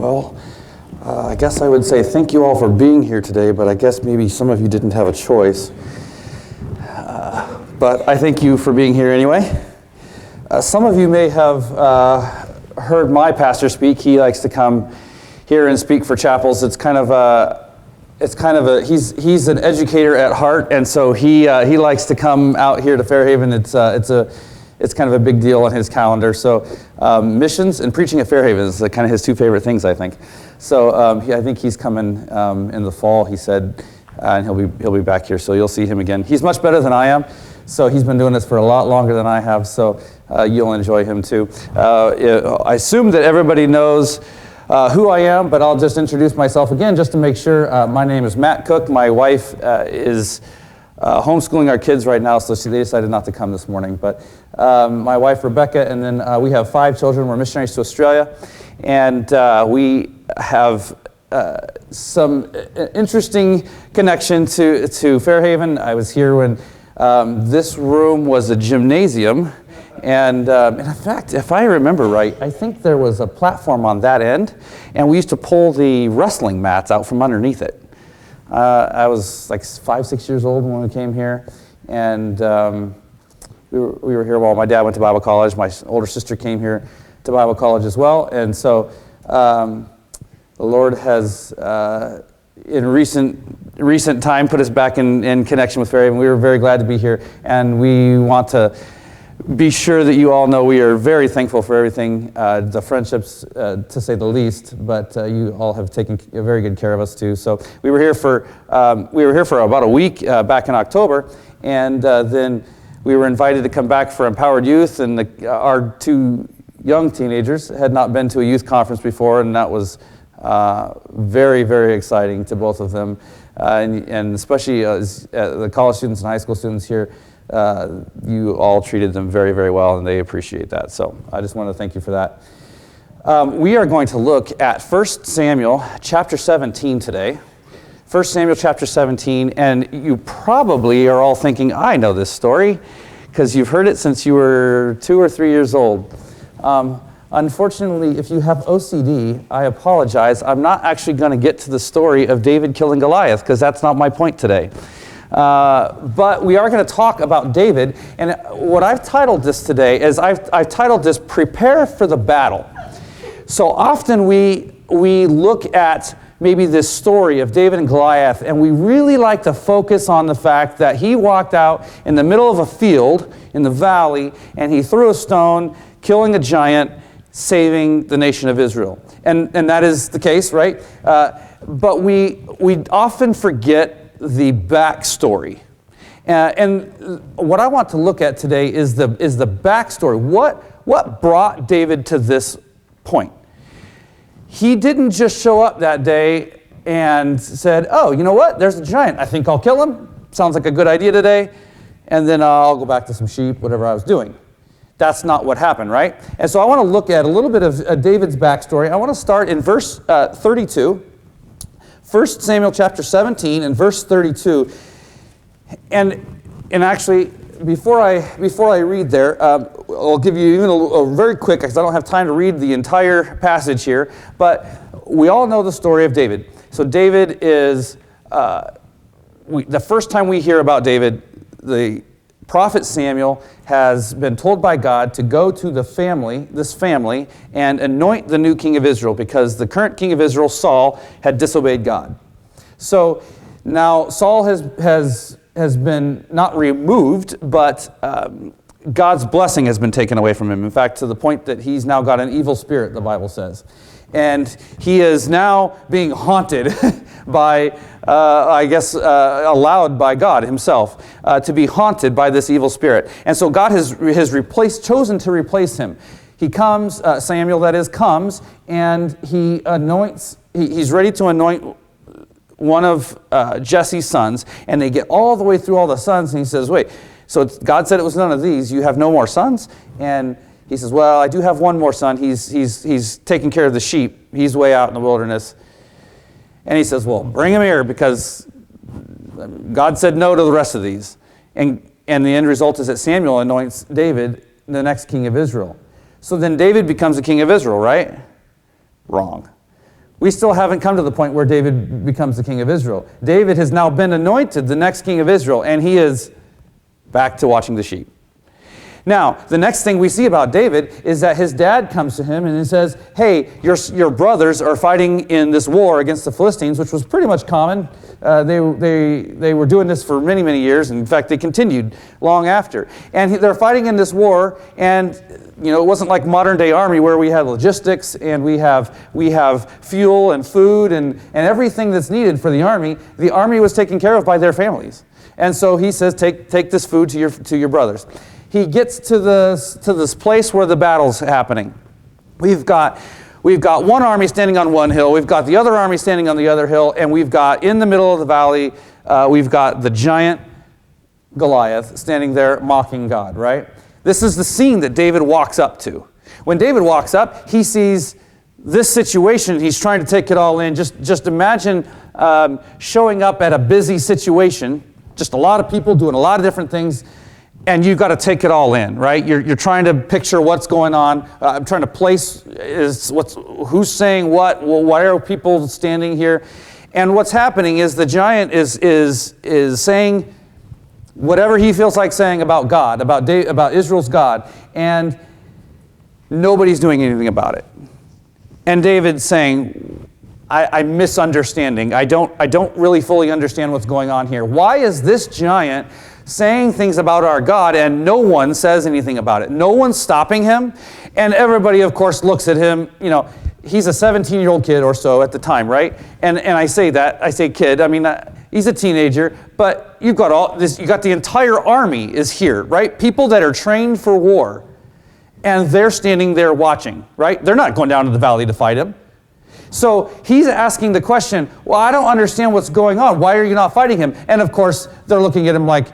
Well, I guess I would say thank you all for being here today, but I guess maybe some of you didn't have a choice. But I thank you for being here anyway. Some of you may have heard my pastor speak. He likes to come here and speak for chapels. He's an educator at heart, and so he likes to come out here to Fairhaven. It's kind of a big deal on his calendar. So missions and preaching at Fairhaven is kind of his two favorite things, I think. So I think he's coming in the fall, he said, and he'll be back here. So you'll see him again. He's much better than I am. So he's been doing this for a lot longer than I have. So you'll enjoy him too. I assume that everybody knows who I am, but I'll just introduce myself again just to make sure. My name is Matt Cook. My wife is homeschooling our kids right now, so they decided not to come this morning. But my wife, Rebecca, and then we have 5 children. We're missionaries to Australia, and we have some interesting connection to Fairhaven. I was here when this room was a gymnasium, and in fact, if I remember right, I think there was a platform on that end, and we used to pull the wrestling mats out from underneath it. I was like 5, 6 years old when we came here, and we were here while my dad went to Bible college. My older sister came here to Bible college as well, and so the Lord has, in recent time, put us back in connection with Fairhaven. We were very glad to be here, and we want to be sure that you all know we are very thankful for everything, the friendships, to say the least, but you all have taken very good care of us too. So we were here for about a week back in October, and then we were invited to come back for Empowered Youth, and our 2 young teenagers had not been to a youth conference before, and that was very, very exciting to both of them, and especially the college students and high school students here. You all treated them very, very well, and they appreciate that. So I just want to thank you for that. We are going to look at 1 Samuel chapter 17 today. 1 Samuel chapter 17, and you probably are all thinking, I know this story, because you've heard it since you were 2 or 3 years old. Unfortunately, if you have OCD, I apologize. I'm not actually going to get to the story of David killing Goliath, because that's not my point today. But we are going to talk about David, and what I've titled this today is I've titled this "Prepare for the Battle." So often we look at maybe this story of David and Goliath, and we really like to focus on the fact that he walked out in the middle of a field in the valley, and he threw a stone, killing a giant, saving the nation of Israel. And that is the case, right? But we often forget the backstory. And what I want to look at today is the backstory. What brought David to this point? He didn't just show up that day and said, oh, you know what? There's a giant. I think I'll kill him. Sounds like a good idea today. And then I'll go back to some sheep, whatever I was doing. That's not what happened, right? And so I want to look at a little bit of David's backstory. I want to start in verse 32. 1 Samuel chapter 17 and verse 32. And actually, before I read there, I'll give you even a very quick, because I don't have time to read the entire passage here, but we all know the story of David. So David is, the first time we hear about David, the prophet Samuel has been told by God to go to this family, and anoint the new king of Israel, because the current king of Israel, Saul, had disobeyed God. So now Saul has been not removed, but God's blessing has been taken away from him. In fact, to the point that he's now got an evil spirit, the Bible says. And he is now being haunted by, allowed by God himself to be haunted by this evil spirit. And so God has chosen to replace him. He comes, Samuel that is, comes, and he anoints, he's ready to anoint one of Jesse's sons, and they get all the way through all the sons, and he says, wait, so God said it was none of these, you have no more sons? And he says, well, I do have one more son. He's taking care of the sheep. He's way out in the wilderness. And he says, well, bring him here, because God said no to the rest of these. And the end result is that Samuel anoints David the next king of Israel. So then David becomes the king of Israel, right? Wrong. We still haven't come to the point where David becomes the king of Israel. David has now been anointed the next king of Israel, and he is back to watching the sheep. Now, the next thing we see about David is that his dad comes to him and he says, hey, your brothers are fighting in this war against the Philistines, which was pretty much common. They were doing this for many, many years. In fact, they continued long after. And they're fighting in this war, and it wasn't like modern day army where we have logistics and we have fuel and food and everything that's needed for the army. The army was taken care of by their families. And so he says, take this food to your brothers. He gets to this place where the battle's happening. We've got one army standing on one hill. We've got the other army standing on the other hill. And we've got, in the middle of the valley, we've got the giant Goliath standing there mocking God, right? This is the scene that David walks up to. When David walks up, he sees this situation. He's trying to take it all in. Just imagine showing up at a busy situation, just a lot of people doing a lot of different things, and you've got to take it all in, right? You're trying to picture what's going on. I'm trying to place who's saying what. Well, why are people standing here? And what's happening is the giant is saying whatever he feels like saying about God, about Israel's God, and nobody's doing anything about it. And David's saying, I'm misunderstanding. I don't really fully understand what's going on here. Why is this giant saying things about our God and no one says anything about it? No one's stopping him. And everybody, of course, looks at him. He's a 17-year-old kid or so at the time, right? And I say kid, I mean, he's a teenager, but you've got all this, you got the entire army is here, right? People that are trained for war, and they're standing there watching, right? They're not going down to the valley to fight him. So he's asking the question, well, I don't understand what's going on. Why are you not fighting him? And of course, they're looking at him like,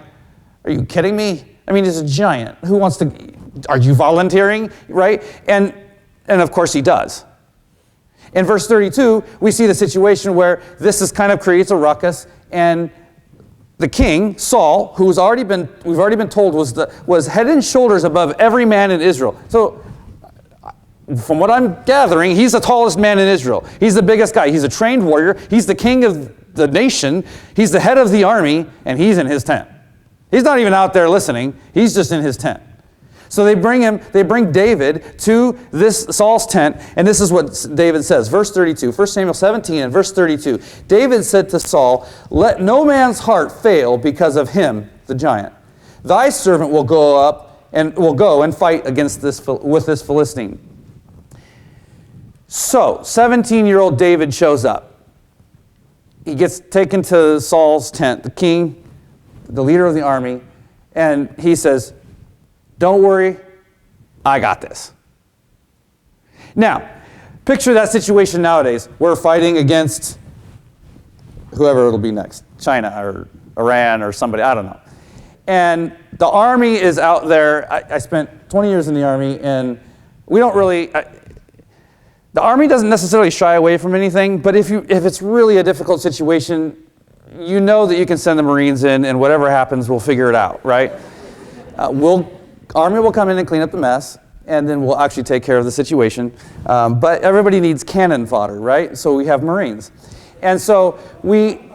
are you kidding me? I mean, he's a giant. Who wants to, are you volunteering, right? And of course he does. In verse 32, we see the situation where this kind of creates a ruckus, and the king, Saul, we've already been told was head and shoulders above every man in Israel. So from what I'm gathering, he's the tallest man in Israel. He's the biggest guy. He's a trained warrior. He's the king of the nation. He's the head of the army, and he's in his tent. He's not even out there listening. He's just in his tent. So they bring David to this Saul's tent, and this is what David says. Verse 32, 1 Samuel 17 and verse 32. David said to Saul, let no man's heart fail because of him, the giant. Thy servant will go and fight with this Philistine. So, 17-year-old David shows up. He gets taken to Saul's tent, the king, the leader of the army, and he says, don't worry, I got this. Now, picture that situation nowadays. We're fighting against whoever it'll be next, China or Iran or somebody, I don't know. And the army is out there. I spent 20 years in the army, and we don't really... the army doesn't necessarily shy away from anything, but if it's really a difficult situation, you know that you can send the Marines in, and whatever happens, we'll figure it out, right? Army will come in and clean up the mess, and then we'll actually take care of the situation. But everybody needs cannon fodder, right? So we have Marines, and so we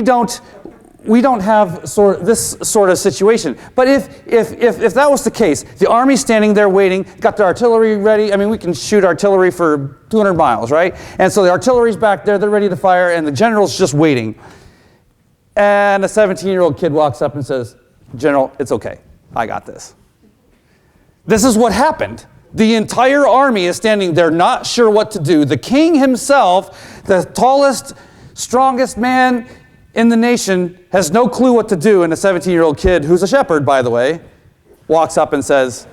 don't have this sort of situation. But if that was the case, the army's standing there waiting, got their artillery ready. I mean, we can shoot artillery for 200 miles, right? And so the artillery's back there, they're ready to fire, and the general's just waiting. And a 17-year-old kid walks up and says, General, it's okay. I got this. This is what happened. The entire army is standing there not sure what to do. The king himself, the tallest, strongest man in the nation, has no clue what to do, and a 17-year-old kid, who's a shepherd, by the way, walks up and says,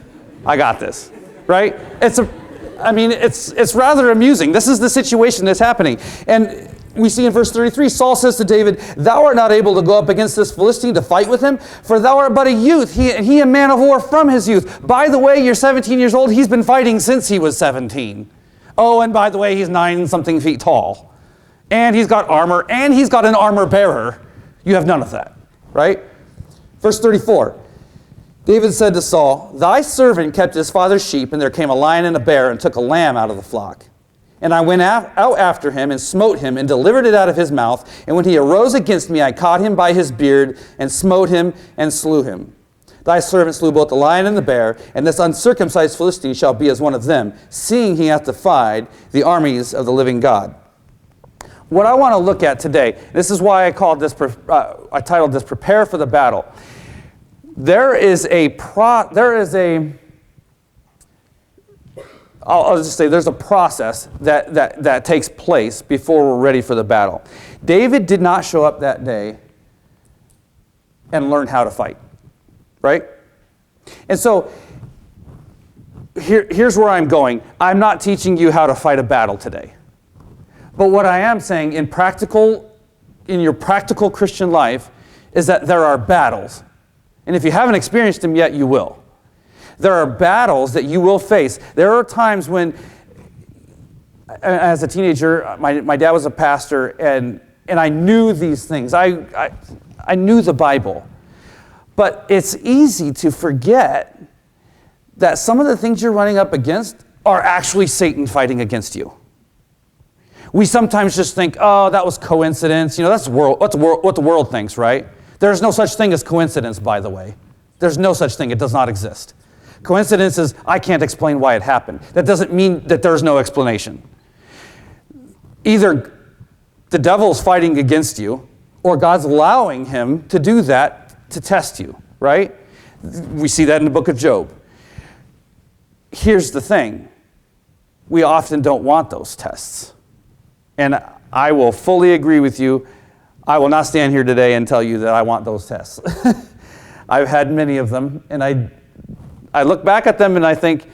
I got this, right? It's rather amusing. This is the situation that's happening. And we see in verse 33, Saul says to David, thou art not able to go up against this Philistine to fight with him, for thou art but a youth, he a man of war from his youth. By the way, you're 17 years old. He's been fighting since he was 17. Oh, and by the way, he's 9-something feet tall. And he's got armor, and he's got an armor bearer. You have none of that, right? Verse 34, David said to Saul, thy servant kept his father's sheep, and there came a lion and a bear and took a lamb out of the flock. And I went out after him and smote him and delivered it out of his mouth. And when he arose against me, I caught him by his beard and smote him and slew him. Thy servant slew both the lion and the bear, and this uncircumcised Philistine shall be as one of them, seeing he hath defied the armies of the living God. What I want to look at today, this is why I titled this "Prepare for the Battle." I'll just say there's a process that takes place before we're ready for the battle. David did not show up that day and learn how to fight, right? And so here's where I'm going. I'm not teaching you how to fight a battle today. But what I am saying in your practical Christian life is that there are battles. And if you haven't experienced them yet, you will. There are battles that you will face. There are times when, as a teenager, my dad was a pastor, and I knew these things. I knew the Bible. But it's easy to forget that some of the things you're running up against are actually Satan fighting against you. We sometimes just think, oh, that was coincidence. That's what the world thinks, right? There's no such thing as coincidence, by the way. There's no such thing. It does not exist. Coincidence is, I can't explain why it happened. That doesn't mean that there's no explanation. Either the devil's fighting against you, or God's allowing him to do that to test you, right? We see that in the book of Job. Here's the thing. We often don't want those tests. And I will fully agree with you. I will not stand here today and tell you that I want those tests. I've had many of them, and I look back at them and I think,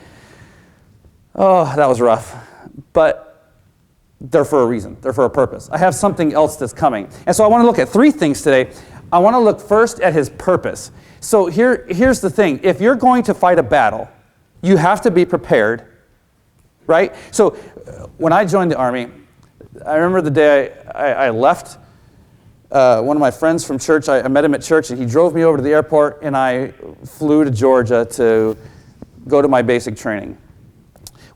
oh, that was rough. But they're for a reason. They're for a purpose. I have something else that's coming. And so I want to look at three things today. I want to look first at his purpose. So here's the thing. If you're going to fight a battle, you have to be prepared, right? So when I joined the Army, I remember the day I left. One of my friends from church, I met him at church, and he drove me over to the airport, and I flew to Georgia to go to my basic training.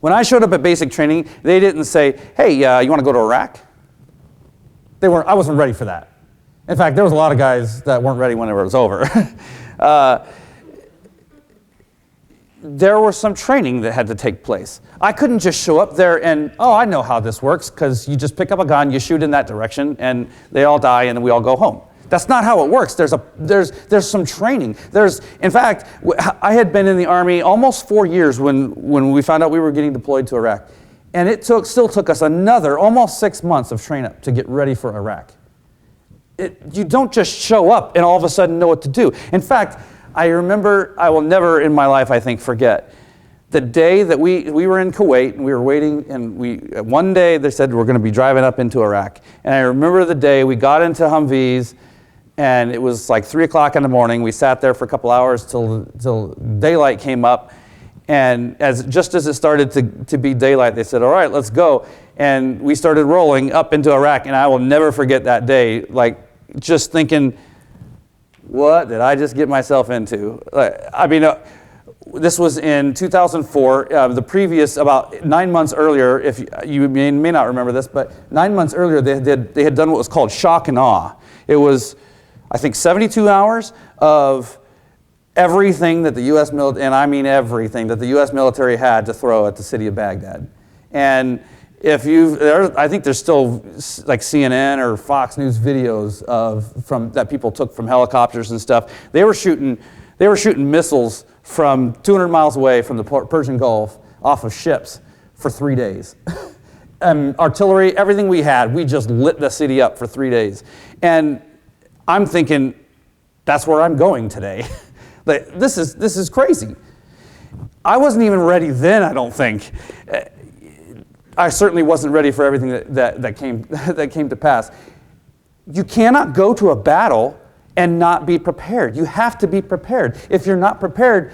When I showed up at basic training, they didn't say, hey, you want to go to Iraq? I wasn't ready for that. In fact, there was a lot of guys that weren't ready when it was over. There was some training that had to take place. I couldn't just show up there and, I know how this works, because you just pick up a gun, you shoot in that direction, and they all die, and then we all go home. That's not how it works. There's some training. In fact, I had been in the Army almost 4 years when we found out we were getting deployed to Iraq. And it still took us another almost 6 months of train-up to get ready for Iraq. You don't just show up and all of a sudden know what to do. In fact, I remember, I will never in my life, I think, forget the day that we were in Kuwait and we were waiting, and one day they said we're going to be driving up into Iraq. And I remember the day we got into Humvees, and it was like 3 o'clock in the morning. We sat there for a couple hours till daylight came up. And just as it started to be daylight, they said, all right, let's go. And we started rolling up into Iraq, and I will never forget that day, like just thinking, what did I just get myself into? This was in 2004. The previous, about 9 months earlier, if you may not remember this, but 9 months earlier they had done what was called shock and awe. It was, I think, 72 hours of everything that the U.S. military, and I mean everything that the U.S. military had to throw at the city of Baghdad. And I think there's still like CNN or Fox News videos that people took from helicopters and stuff. They were shooting missiles from 200 miles away from the Persian Gulf off of ships for 3 days. Artillery, everything we had, we just lit the city up for 3 days. And I'm thinking, that's where I'm going today. This is crazy. I wasn't even ready then, I don't think. I certainly wasn't ready for everything that came to pass. You cannot go to a battle and not be prepared. You have to be prepared. If you're not prepared,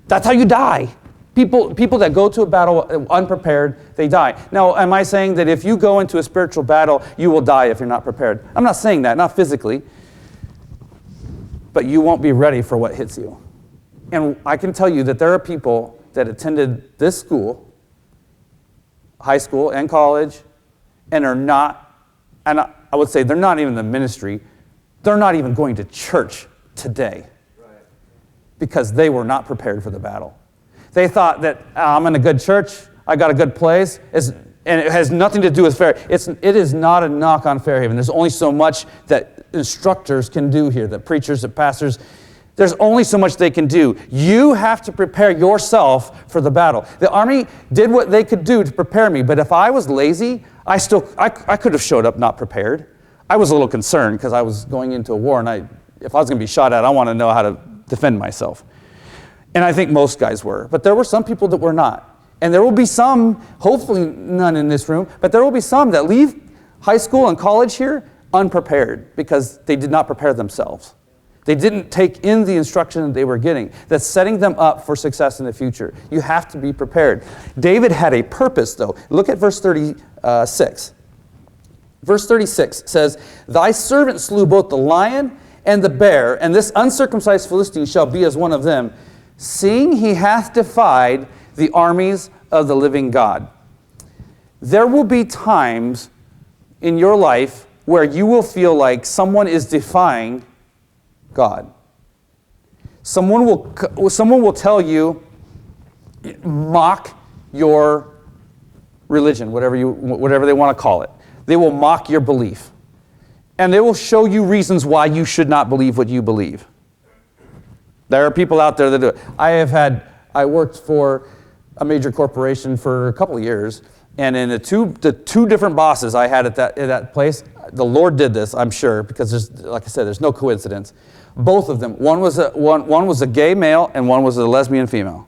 that's how you die. People that go to a battle unprepared, they die. Now, am I saying that if you go into a spiritual battle, you will die if you're not prepared? I'm not saying that, not physically. But you won't be ready for what hits you. And I can tell you that there are people that attended this school high school and college, and are not, and I would say they're not even in the ministry, they're not even going to church today because they were not prepared for the battle. They thought that I'm in a good church, I got a good place, and it has nothing to do with Fairhaven. It is not a knock on Fairhaven. There's only so much that instructors can do here, that preachers, that pastors, there's only so much they can do. You have to prepare yourself for the battle. The army did what they could do to prepare me, but if I was lazy, I could have showed up not prepared. I was a little concerned because I was going into a war, and if I was going to be shot at, I want to know how to defend myself. And I think most guys were, but there were some people that were not. And there will be some, hopefully none in this room, but there will be some that leave high school and college here unprepared because they did not prepare themselves. They didn't take in the instruction that they were getting. That's setting them up for success in the future. You have to be prepared. David had a purpose, though. Look at verse 36. Verse 36 says, "Thy servant slew both the lion and the bear, and this uncircumcised Philistine shall be as one of them, seeing he hath defied the armies of the living God." There will be times in your life where you will feel like someone is defying God. Someone will tell you, mock your religion, whatever they want to call it. They will mock your belief. And they will show you reasons why you should not believe what you believe. There are people out there that do it. I worked for a major corporation for a couple of years, and in the two different bosses I had at that place, the Lord did this, I'm sure, because like I said, there's no coincidence. Both of them, one was a gay male and one was a lesbian female.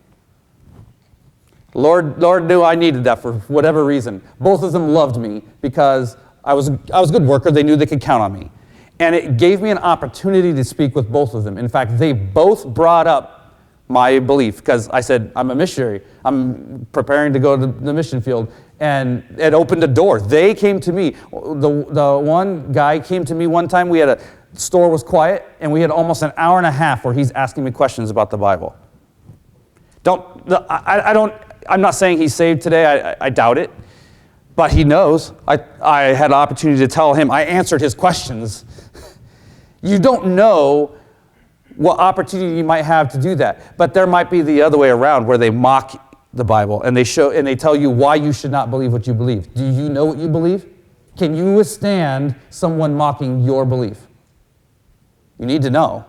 Lord knew I needed that for whatever reason. Both of them loved me because I was a good worker. They knew they could count on me. And it gave me an opportunity to speak with both of them. In fact, they both brought up my belief because I said, I'm a missionary. I'm preparing to go to the mission field. And it opened a door. They came to me. The one guy came to me one time. The store was quiet, and we had almost an hour and a half where he's asking me questions about the Bible. I'm not saying he's saved today. I doubt it. But he knows. I had an opportunity to tell him. I answered his questions. You don't know what opportunity you might have to do that. But there might be the other way around where they mock the Bible and they tell you why you should not believe what you believe. Do you know what you believe? Can you withstand someone mocking your belief? You need to know.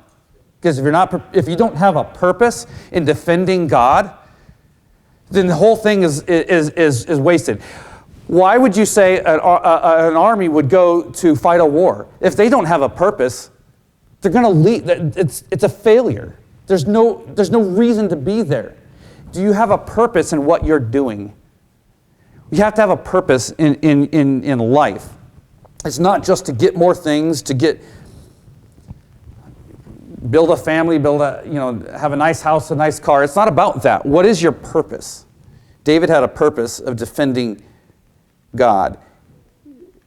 Because if you don't have a purpose in defending God, then the whole thing is wasted. Why would you say an army would go to fight a war? If they don't have a purpose, they're going to leave. It's a failure. There's no reason to be there. Do you have a purpose in what you're doing? You have to have a purpose in life. It's not just to get more things, build a family, have a nice house, a nice car. It's not about that. What is your purpose? David had a purpose of defending God.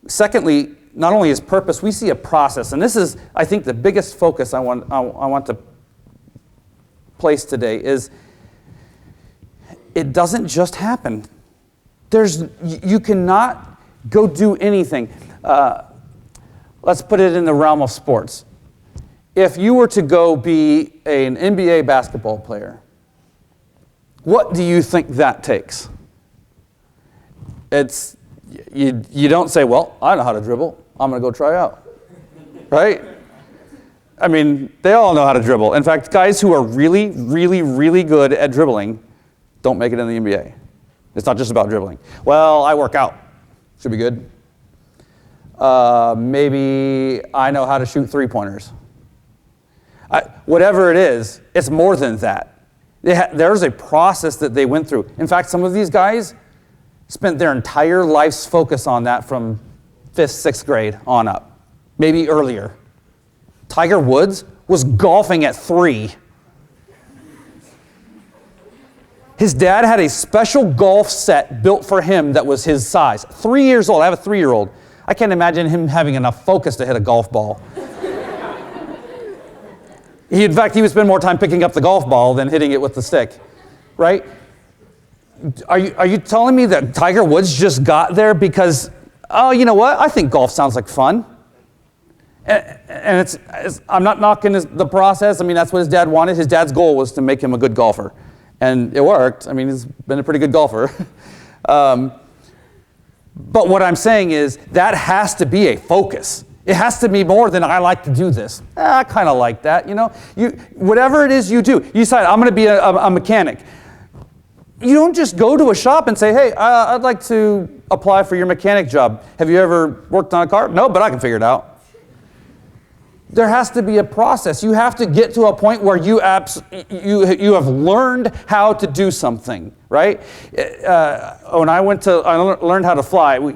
Secondly, not only his purpose, we see a process. And this is, I think, the biggest focus I want to place today is it doesn't just happen. You cannot go do anything. Let's put it in the realm of sports. If you were to go be an NBA basketball player, what do you think that takes? You don't say, well, I know how to dribble. I'm going to go try out. Right? I mean, they all know how to dribble. In fact, guys who are really, really, really good at dribbling don't make it in the NBA. It's not just about dribbling. Well, I work out. Should be good. Maybe I know how to shoot three-pointers. Whatever it is, it's more than that. There's a process that they went through. In fact, some of these guys spent their entire life's focus on that from 5th, 6th grade on up, maybe earlier. Tiger Woods was golfing at 3. His dad had a special golf set built for him that was his size. 3 years old. I have a 3-year-old. I can't imagine him having enough focus to hit a golf ball. In fact, he would spend more time picking up the golf ball than hitting it with the stick, right? Are you telling me that Tiger Woods just got there because, oh, you know what? I think golf sounds like fun. And I'm not knocking the process. I mean, that's what his dad wanted. His dad's goal was to make him a good golfer. And it worked. I mean, he's been a pretty good golfer. But what I'm saying is that has to be a focus. It has to be more than I like to do this. I kind of like that, you know. Whatever it is you do, you decide I'm going to be a mechanic. You don't just go to a shop and say, hey, I'd like to apply for your mechanic job. Have you ever worked on a car? No, but I can figure it out. There has to be a process. You have to get to a point where you have learned how to do something, right? When I learned how to fly.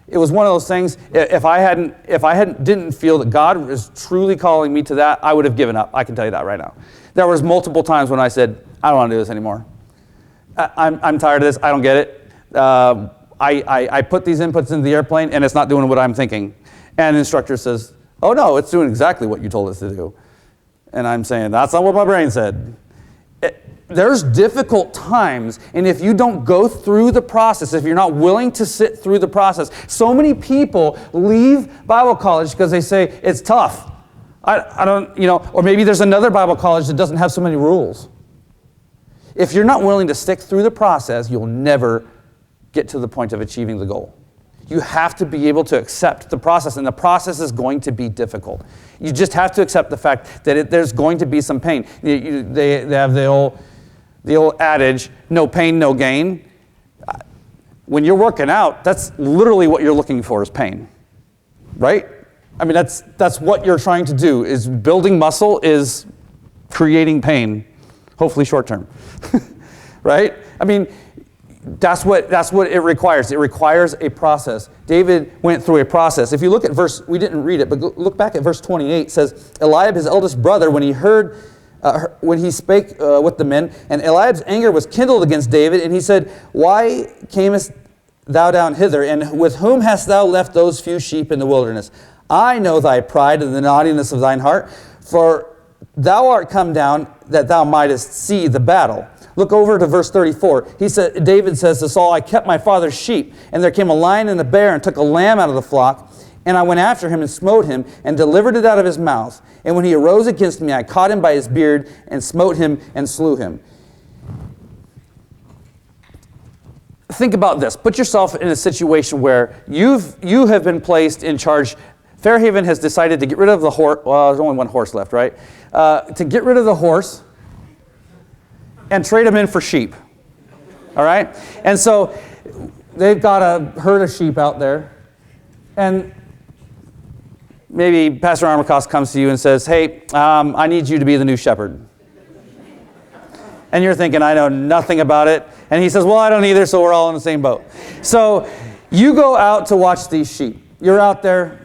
It was one of those things. If I didn't feel that God was truly calling me to that, I would have given up. I can tell you that right now. There was multiple times when I said, I don't want to do this anymore. I'm tired of this. I don't get it. I put these inputs into the airplane, and it's not doing what I'm thinking. And the instructor says, oh, no, it's doing exactly what you told us to do. And I'm saying, that's not what my brain said. There's difficult times, and if you don't go through the process, if you're not willing to sit through the process, so many people leave Bible college because they say, it's tough. I don't, you know, or maybe there's another Bible college that doesn't have so many rules. If you're not willing to stick through the process, you'll never get to the point of achieving the goal. You have to be able to accept the process, and the process is going to be difficult. You just have to accept the fact that there's going to be some pain. They have the old adage, no pain, no gain. When you're working out, that's literally what you're looking for is pain, right? I mean, that's what you're trying to do, is building muscle is creating pain, hopefully short term, right? I mean, that's what it requires. It requires a process. David went through a process. If you look at we didn't read it, but look back at verse 28. It says, Eliab, his eldest brother, when he spake with the men, and Eliab's anger was kindled against David, and he said, why camest thou down hither, and with whom hast thou left those few sheep in the wilderness? I know thy pride and the naughtiness of thine heart, for thou art come down that thou mightest see the battle. Look over to verse 34. David says to Saul, I kept my father's sheep, and there came a lion and a bear and took a lamb out of the flock, and I went after him and smote him and delivered it out of his mouth. And when he arose against me, I caught him by his beard and smote him and slew him. Think about this. Put yourself in a situation where you have been placed in charge. Fairhaven has decided to get rid of the horse. Well, there's only one horse left, right? To get rid of the horse and trade them in for sheep. All right? And so they've got a herd of sheep out there. And maybe Pastor Armacost comes to you and says, hey, I need you to be the new shepherd. And you're thinking, I know nothing about it. And he says, well, I don't either, so we're all in the same boat. So you go out to watch these sheep. You're out there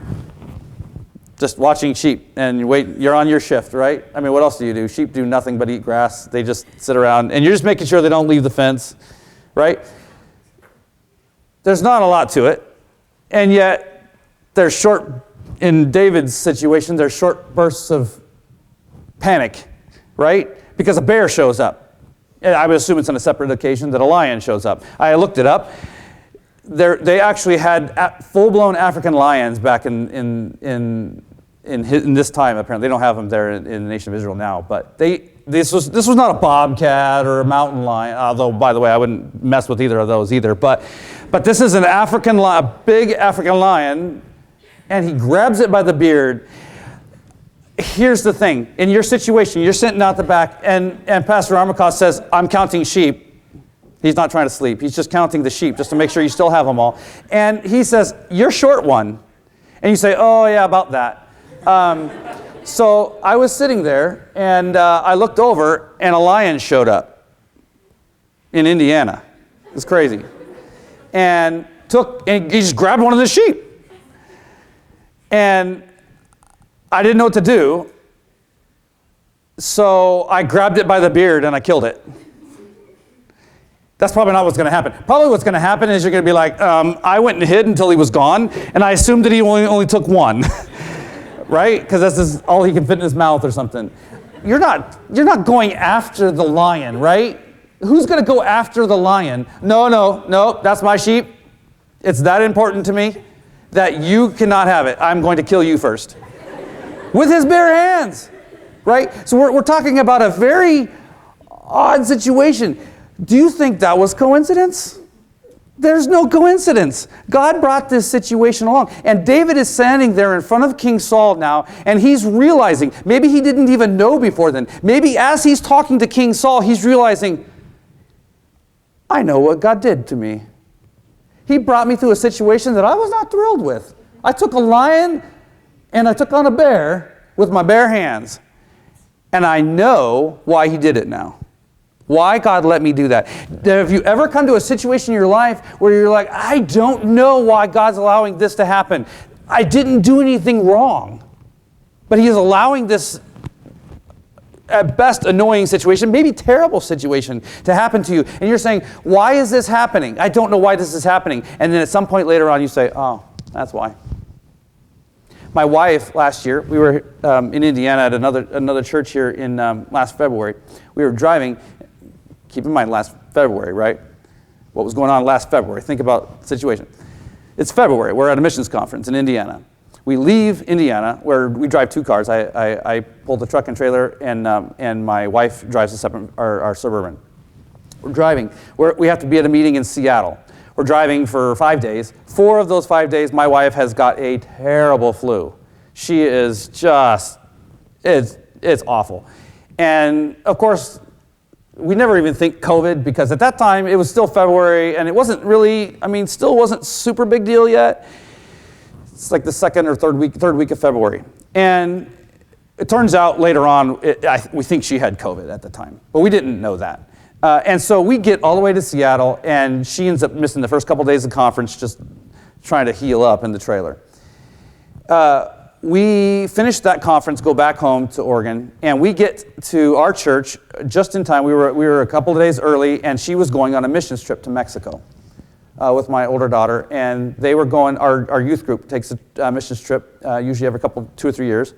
just watching sheep, and you're on your shift, right? I mean, what else do you do? Sheep do nothing but eat grass. They just sit around, and you're just making sure they don't leave the fence, right? There's not a lot to it, and yet in David's situation, there's short bursts of panic, right? Because a bear shows up. And I would assume it's on a separate occasion that a lion shows up. I looked it up. They actually had full-blown African lions back in this time. Apparently, they don't have them there in the nation of Israel now. But this was not a bobcat or a mountain lion. Although, by the way, I wouldn't mess with either of those either. But this is a big African lion, and he grabs it by the beard. Here's the thing. In your situation, you're sitting out the back, and Pastor Armacost says, I'm counting sheep. He's not trying to sleep. He's just counting the sheep just to make sure you still have them all. And he says, you're short one. And you say, oh, yeah, about that. So I was sitting there, and I looked over, and a lion showed up in Indiana. It's crazy. And he just grabbed one of the sheep. And I didn't know what to do, so I grabbed it by the beard and I killed it. That's probably not what's going to happen. Probably what's going to happen is you're going to be like, I went and hid until he was gone, and I assumed that he only took one, right? Because that's all he can fit in his mouth or something. You're not going after the lion, right? Who's going to go after the lion? No, that's my sheep. It's that important to me that you cannot have it. I'm going to kill you first. With his bare hands, right? So we're talking about a very odd situation. Do you think that was coincidence? There's no coincidence. God brought this situation along. And David is standing there in front of King Saul now, and he's realizing, maybe he didn't even know before then. Maybe as he's talking to King Saul, he's realizing, I know what God did to me. He brought me through a situation that I was not thrilled with. I took a lion and I took on a bear with my bare hands. And I know why he did it now. Why God let me do that. Have you ever come to a situation in your life where you're like, I don't know why God's allowing this to happen. I didn't do anything wrong. But he is allowing this, at best, annoying situation, maybe terrible situation to happen to you. And you're saying, why is this happening? I don't know why this is happening. And then at some point later on you say, oh, that's why. My wife, last year, we were in Indiana at another church here in last February. We were driving. Keep in mind, last February, right? What was going on last February? Think about the situation. It's February. We're at a missions conference in Indiana. We leave Indiana, where we drive two cars. I pull the truck and trailer, and my wife drives our Suburban. We're driving. We have to be at a meeting in Seattle. We're driving for 5 days. 4 of those 5 days, my wife has got a terrible flu. She is just, it's awful. And of course, we never even think COVID, because at that time it was still February and it wasn't really, still wasn't super big deal yet. It's like the second or third week of February. And it turns out later on, we think she had COVID at the time, but we didn't know that. And so we get all the way to Seattle, and she ends up missing the first couple days of conference, just trying to heal up in the trailer. We finish that conference, go back home to Oregon, and we get to our church just in time. We were a couple of days early, and she was going on a missions trip to Mexico with my older daughter, and they were going. Our youth group takes a missions trip usually every 2 or 3 years,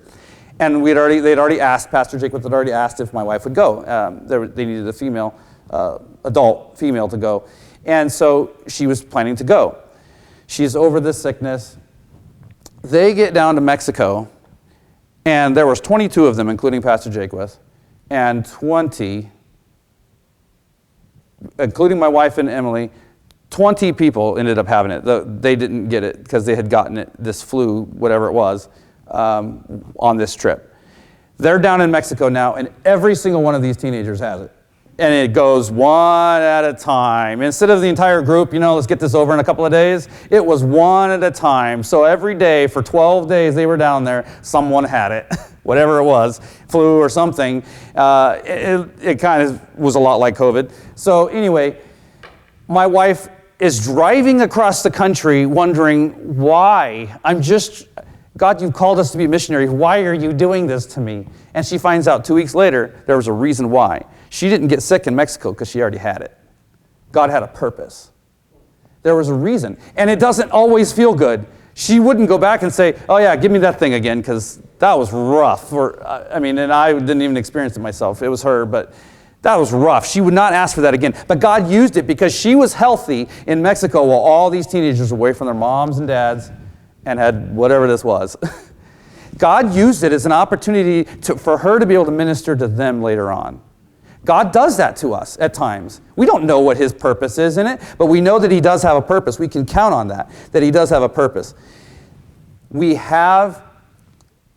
and they'd already asked, Pastor Jacob had already asked if my wife would go. They needed a female, adult female to go, and so she was planning to go. She's over this sickness. They get down to Mexico, and there was 22 of them, including Pastor Jaquith, and 20, including my wife and Emily, 20 people ended up having it. They didn't get it because they had gotten it, this flu, whatever it was, on this trip. They're down in Mexico now, and every single one of these teenagers has it. And it goes one at a time. Instead of the entire group, let's get this over in a couple of days, it was one at a time. So every day for 12 days they were down there, someone had it, whatever it was, flu or something. It kind of was a lot like COVID. So anyway, my wife is driving across the country wondering why. God, you've called us to be missionaries. Why are you doing this to me? And she finds out 2 weeks later there was a reason why. She didn't get sick in Mexico because she already had it. God had a purpose. There was a reason. And it doesn't always feel good. She wouldn't go back and say, oh yeah, give me that thing again, because that was rough. And I didn't even experience it myself. It was her, but that was rough. She would not ask for that again. But God used it because she was healthy in Mexico while all these teenagers were away from their moms and dads and had whatever this was. God used it as an opportunity for her to be able to minister to them later on. God does that to us at times. We don't know what his purpose is in it, but we know that he does have a purpose. We can count on that he does have a purpose. We have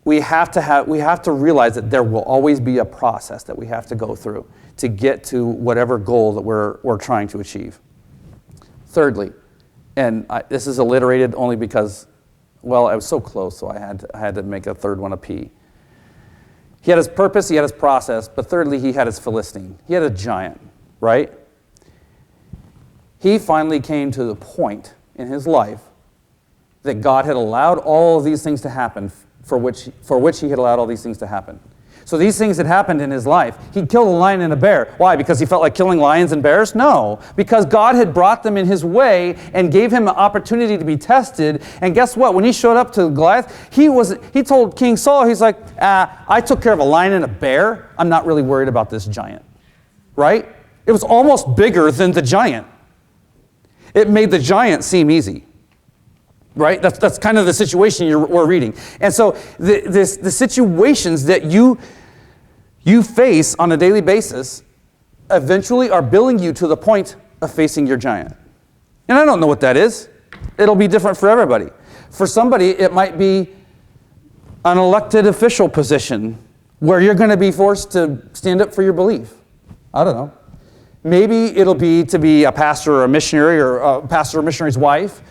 to realize that there will always be a process that we have to go through to get to whatever goal that we're trying to achieve. Thirdly, and this is alliterated only because, well, I was so close, so I had to make a third one a P. He had his purpose, he had his process, but thirdly, he had his Philistine. He had a giant, right? He finally came to the point in his life that God had allowed all of these things to happen, for which he had allowed all these things to happen. So these things had happened in his life. He killed a lion and a bear. Why? Because he felt like killing lions and bears? No. Because God had brought them in his way and gave him an opportunity to be tested. And guess what? When he showed up to Goliath, he told King Saul, he's like, I took care of a lion and a bear. I'm not really worried about this giant. Right? It was almost bigger than the giant. It made the giant seem easy. Right? That's kind of the situation we're reading. And so the situations that you face on a daily basis eventually are billing you to the point of facing your giant. And I don't know what that is. It'll be different for everybody. For somebody, it might be an elected official position where you're going to be forced to stand up for your belief. I don't know. Maybe it'll be to be a pastor or a missionary or a pastor or missionary's wife.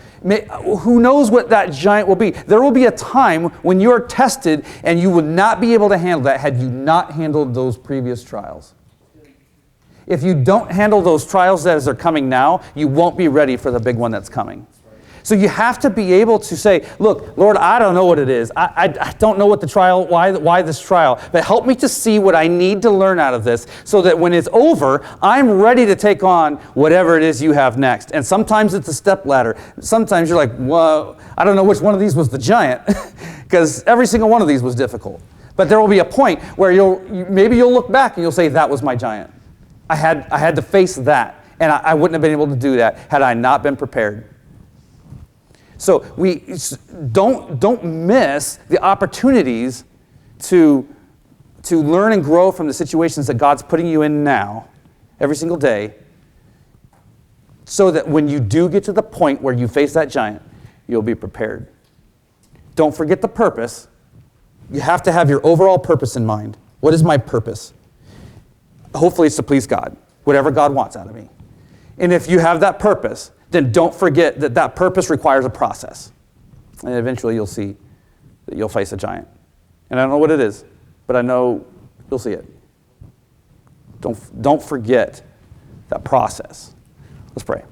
Who knows what that giant will be? There will be a time when you are tested and you will not be able to handle that had you not handled those previous trials. If you don't handle those trials as they're coming now, you won't be ready for the big one that's coming. So you have to be able to say, look, Lord, I don't know what it is. I don't know what the trial, why this trial, but help me to see what I need to learn out of this so that when it's over, I'm ready to take on whatever it is you have next. And sometimes it's a step ladder. Sometimes you're like, well, I don't know which one of these was the giant because every single one of these was difficult. But there will be a point where maybe you'll look back and you'll say, that was my giant. I had to face that, and I wouldn't have been able to do that had I not been prepared. So we don't miss the opportunities to learn and grow from the situations that God's putting you in now, every single day, so that when you do get to the point where you face that giant, you'll be prepared. Don't forget the purpose. You have to have your overall purpose in mind. What is my purpose? Hopefully it's to please God, whatever God wants out of me. And if you have that purpose, then don't forget that that purpose requires a process. And eventually you'll see that you'll face a giant. And I don't know what it is, but I know you'll see it. Don't forget that process. Let's pray.